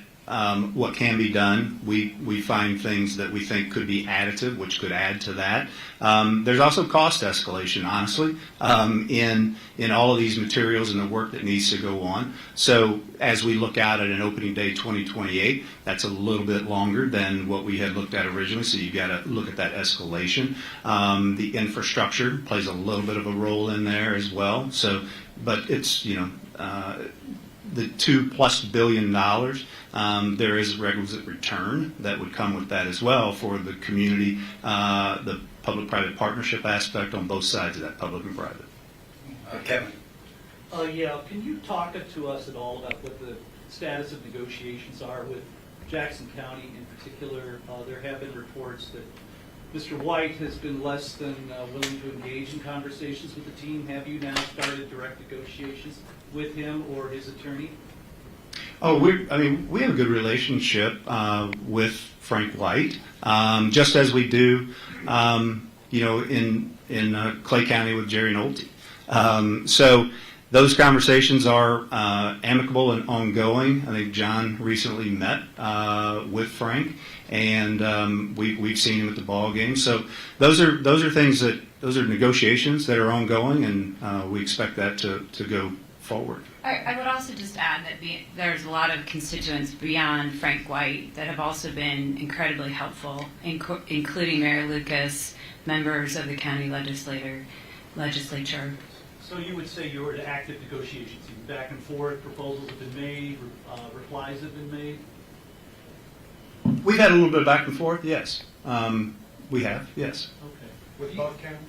what can be done, we find things that we think could be additive, which could add to that. There's also cost escalation, honestly, in all of these materials and the work that needs to go on. So as we look out at an opening day 2028, that's a little bit longer than what we had looked at originally, so you've got to look at that escalation. The infrastructure plays a little bit of a role in there as well. So, but it's, the $2+ billion, there is a requisite return that would come with that as well for the community, the public-private partnership aspect on both sides of that, public and private. Kevin. Yeah, can you talk to us at all about what the status of negotiations are with Jackson County in particular? There have been reports that Mr. White has been less than willing to engage in conversations with the team. Have you now started direct negotiations with him or his attorney? Oh, we have a good relationship with Frank White, just as we do, in Clay County with Jerry Nolte. So those conversations are amicable and ongoing. I think John recently met with Frank, and we've seen him at the ball game. So those are things those are negotiations that are ongoing, and we expect that to go forward. I would also just add that there's a lot of constituents beyond Frank White that have also been incredibly helpful, including Mayor Lucas, members of the county legislature. So you would say you're in active negotiations, back and forth, proposals have been made, replies have been made? We've had a little bit of back and forth, yes. We have, yes. Okay. With both counties?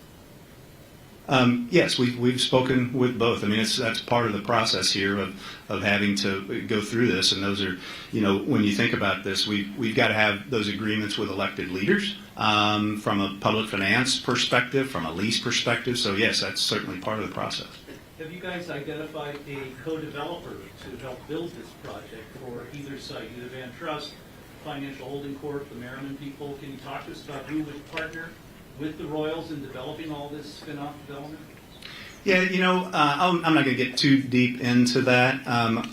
Yes, we've spoken with both. I mean, that's part of the process here of having to go through this. And those are, when you think about this, we've got to have those agreements with elected leaders from a public finance perspective, from a lease perspective. So yes, that's certainly part of the process. Have you guys identified a co-developer to help build this project for either site, either Van Trust, Financial Holding Corp., the Merriman people? Can you talk to us about who would partner with the Royals in developing all this spin-off development? Yeah, I'm not going to get too deep into that.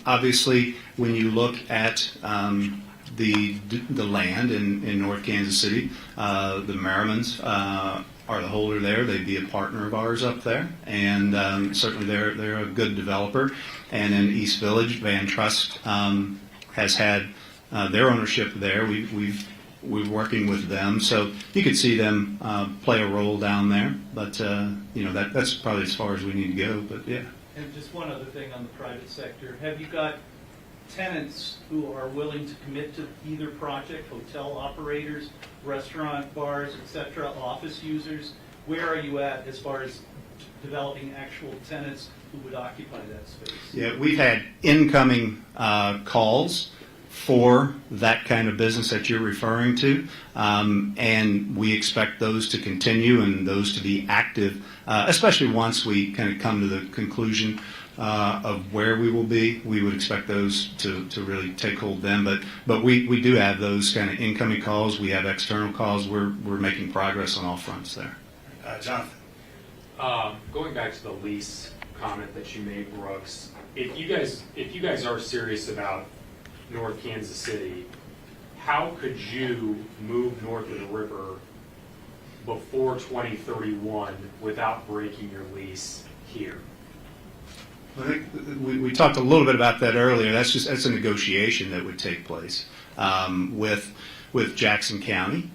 Obviously, when you look at the land in North Kansas City, the Merrimans are the holder there. They'd be a partner of ours up there, and certainly they're a good developer. And in East Village, Van Trust has had their ownership there. We're working with them, so you could see them play a role down there. But that's probably as far as we need to go. But yeah. And just one other thing on the private sector: have you got tenants who are willing to commit to either project? Hotel operators, restaurant, bars, etc., office users. Where are you at as far as developing actual tenants who would occupy that space? Yeah, we've had incoming calls for that kind of business that you're referring to, and we expect those to continue and those to be active, especially once we kind of come to the conclusion of where we will be. We would expect those to really take hold then, but we do have those kind of incoming calls. We have external calls. We're making progress on all fronts there. Jonathan. Going back to the lease comment that you made, Brooks, if you guys are serious about North Kansas City, how could you move north of the river before 2031 without breaking your lease here? I think we talked a little bit about that earlier. That's a negotiation that would take place with Jackson County.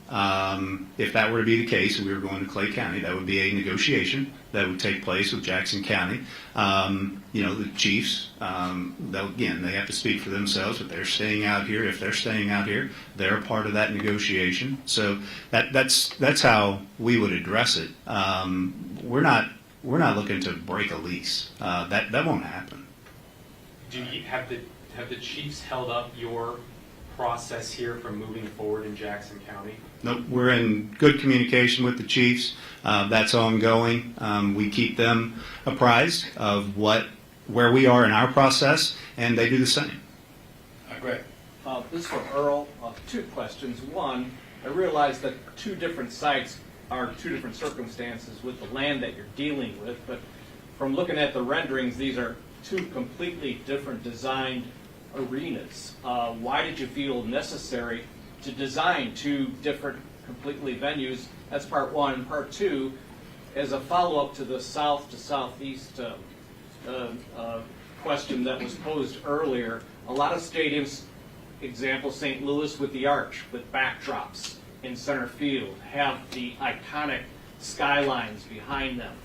If that were to be the case, and we were going to Clay County, that would be a negotiation that would take place with Jackson County. The chiefs, again, they have to speak for themselves, but they're staying out here. If they're staying out here, they're a part of that negotiation. So that's how we would address it. We're not looking to break a lease. That won't happen. Have the chiefs held up your process here from moving forward in Jackson County? Nope, we're in good communication with the chiefs. That's ongoing. We keep them apprised of where we are in our process, and they do the same. Greg. This is for Earl. Two questions. One, I realize that two different sites are two different circumstances with the land that you're dealing with, but from looking at the renderings, these are two completely different designed arenas. Why did you feel necessary to design two different completely venues? That's part one. And part two, as a follow-up to the south to southeast question that was posed earlier, a lot of stadiums, example St. Louis with the Arch, with backdrops in center field, have the iconic skylines behind them.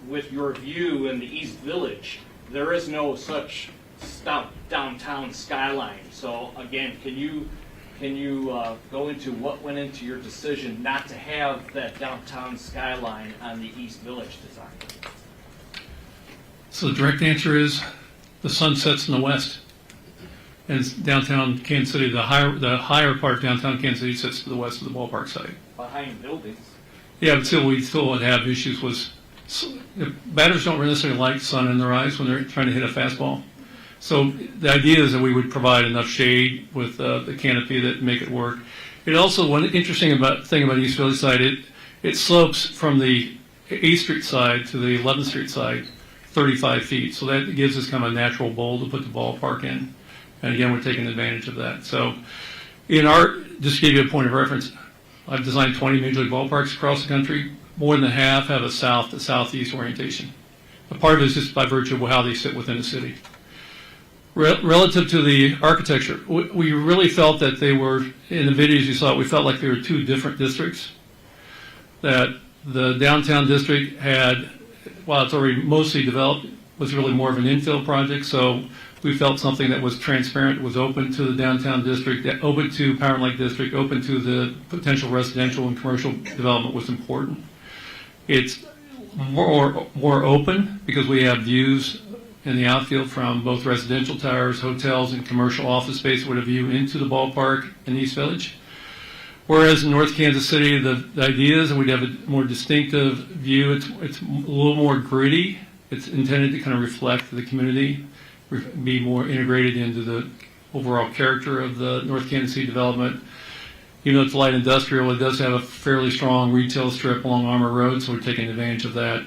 With your view in the East Village, there is no such downtown skyline. So again, can you go into what went into your decision not to have that downtown skyline on the East Village design? So the direct answer is the sun sets in the west. And downtown Kansas City, the higher part of downtown Kansas City sits to the west of the ballpark site. Behind buildings. Yeah, but still, we still would have issues with, batters don't necessarily like sun in their eyes when they're trying to hit a fastball. So the idea is that we would provide enough shade with the canopy that make it work. It also, one interesting thing about East Village side, it slopes from the 8th Street side to the 11th Street side 35 feet. So that gives us kind of a natural bowl to put the ballpark in. And again, we're taking advantage of that. So just to give you a point of reference, I've designed 20 major league ballparks across the country. More than half have a south to southeast orientation. A part of it is just by virtue of how they sit within the city. Relative to the architecture, we really felt that they were, in the videos you saw, we felt like they were two different districts. That the downtown district had, while it's already mostly developed, was really more of an infill project. So we felt something that was transparent, was open to the downtown district, open to Power and Lake District, open to the potential residential and commercial development was important. It's more open because we have views in the outfield from both residential towers, hotels, and commercial office space with a view into the ballpark in East Village. Whereas in North Kansas City, the idea is that we'd have a more distinctive view. It's a little more gritty. It's intended to kind of reflect the community, be more integrated into the overall character of the North Kansas City development. Even though it's light industrial, it does have a fairly strong retail strip along Armour Road, so we're taking advantage of that.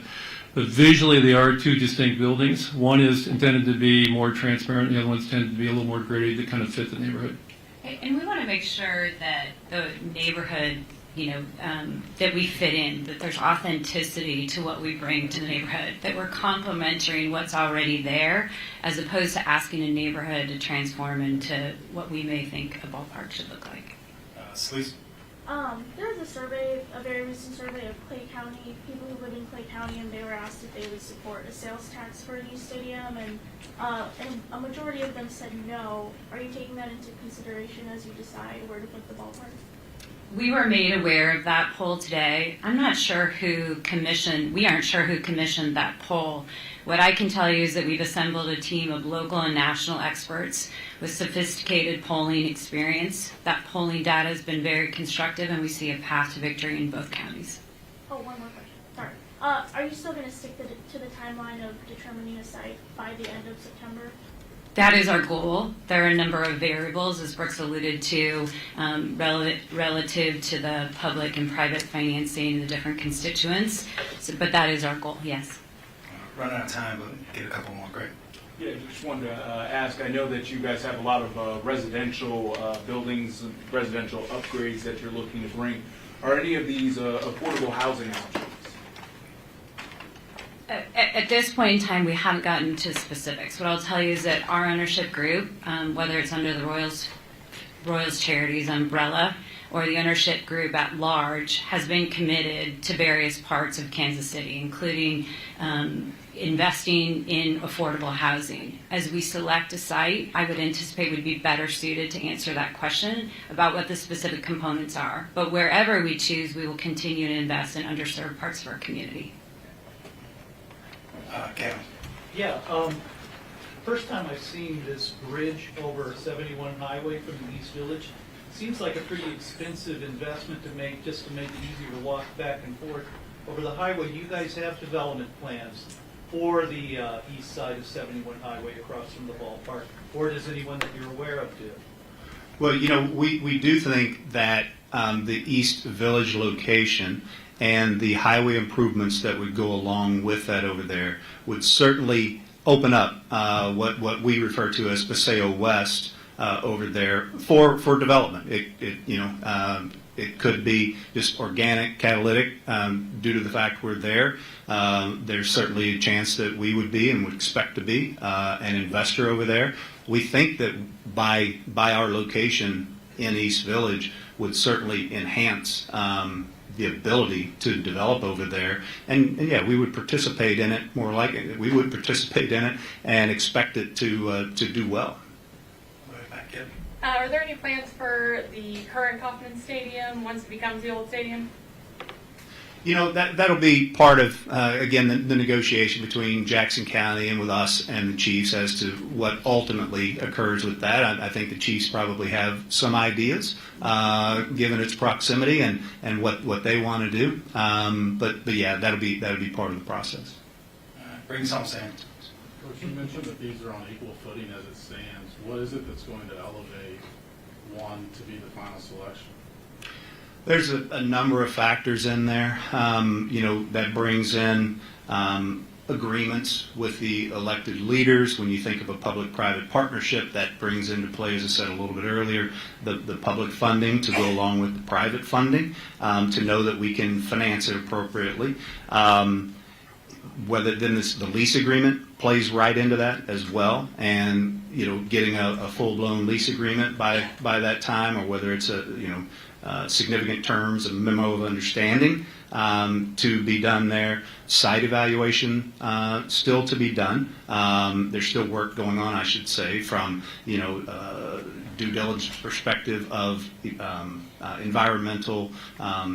But visually, they are two distinct buildings. One is intended to be more transparent, the other one's intended to be a little more gritty to kind of fit the neighborhood. And we want to make sure that the neighborhood, that we fit in, that there's authenticity to what we bring to the neighborhood, that we're complementing what's already there, as opposed to asking a neighborhood to transform into what we may think a ballpark should look like. Sleaze? There was a survey, a very recent survey of Clay County, people who live in Clay County, and they were asked if they would support a sales tax for a new stadium, and a majority of them said no. Are you taking that into consideration as you decide where to put the ballpark? We were made aware of that poll today. We aren't sure who commissioned that poll. What I can tell you is that we've assembled a team of local and national experts with sophisticated polling experience. That polling data has been very constructive, and we see a path to victory in both counties. Oh, one more question. Sorry. Are you still going to stick to the timeline of determining a site by the end of September? That is our goal. There are a number of variables, as Brooks alluded to, relative to the public and private financing, the different constituents. But that is our goal, yes. Running out of time, but get a couple more. Great. Yeah, just wanted to ask, I know that you guys have a lot of residential buildings, residential upgrades that you're looking to bring. Are any of these affordable housing options? At this point in time, we haven't gotten to specifics. What I'll tell you is that our ownership group, whether it's under the Royals Charities umbrella or the ownership group at large, has been committed to various parts of Kansas City, including investing in affordable housing. As we select a site, I would anticipate we'd be better suited to answer that question about what the specific components are. But wherever we choose, we will continue to invest in underserved parts of our community. Kevin. Yeah, first time I've seen this bridge over 71 Highway from the East Village. Seems like a pretty expensive investment to make, just to make it easier to walk back and forth over the highway. Do you guys have development plans for the east side of 71 Highway across from the ballpark? Or does anyone that you're aware of do? Well, we do think that the East Village location and the highway improvements that would go along with that over there would certainly open up what we refer to as Paseo West over there for development. It could be just organic, catalytic, due to the fact we're there. There's certainly a chance that we would be and would expect to be an investor over there. We think that by our location in East Village would certainly enhance the ability to develop over there. And yeah, we would participate in it, more like it. We would participate in it and expect it to do well. Are there any plans for the current Kauffman Stadium once it becomes the old stadium? That'll be part of, again, the negotiation between Jackson County and with us and the chiefs as to what ultimately occurs with that. I think the chiefs probably have some ideas, given its proximity and what they want to do. But yeah, that'll be part of the process. Bring some, Sam. Coach, you mentioned that these are on equal footing as it stands. What is it that's going to elevate one to be the final selection? There's a number of factors in there, that brings in agreements with the elected leaders. When you think of a public-private partnership, that brings into play, as I said a little bit earlier, the public funding to go along with the private funding, to know that we can finance it appropriately. Whether then the lease agreement plays right into that as well, and getting a full-blown lease agreement by that time, or whether it's significant terms, a memo of understanding to be done there. Site evaluation still to be done. There's still work going on, I should say, from due diligence perspective of environmental,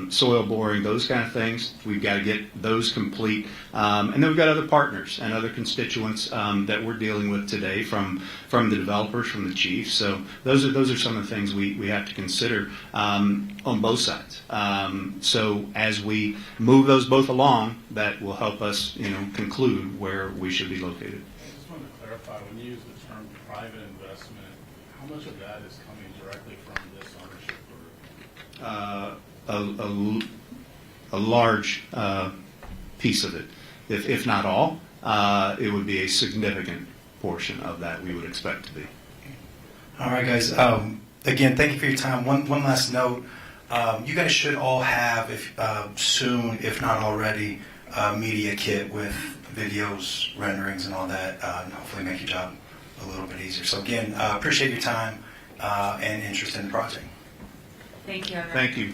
soil boring, those kind of things. We've got to get those complete. And then we've got other partners and other constituents that we're dealing with today from the developers, from the chiefs. So those are some of the things we have to consider on both sides. So as we move those both along, that will help us conclude where we should be located. I just wanted to clarify, when you use the term private investment, how much of that is coming directly from this ownership group? A large piece of it, if not all. It would be a significant portion of that we would expect to be. All right, guys. Again, thank you for your time. One last note. You guys should all have, soon, if not already, a media kit with videos, renderings, and all that, and hopefully make your job a little bit easier. So again, appreciate your time and interest in the project. Thank you, everyone. Thank you.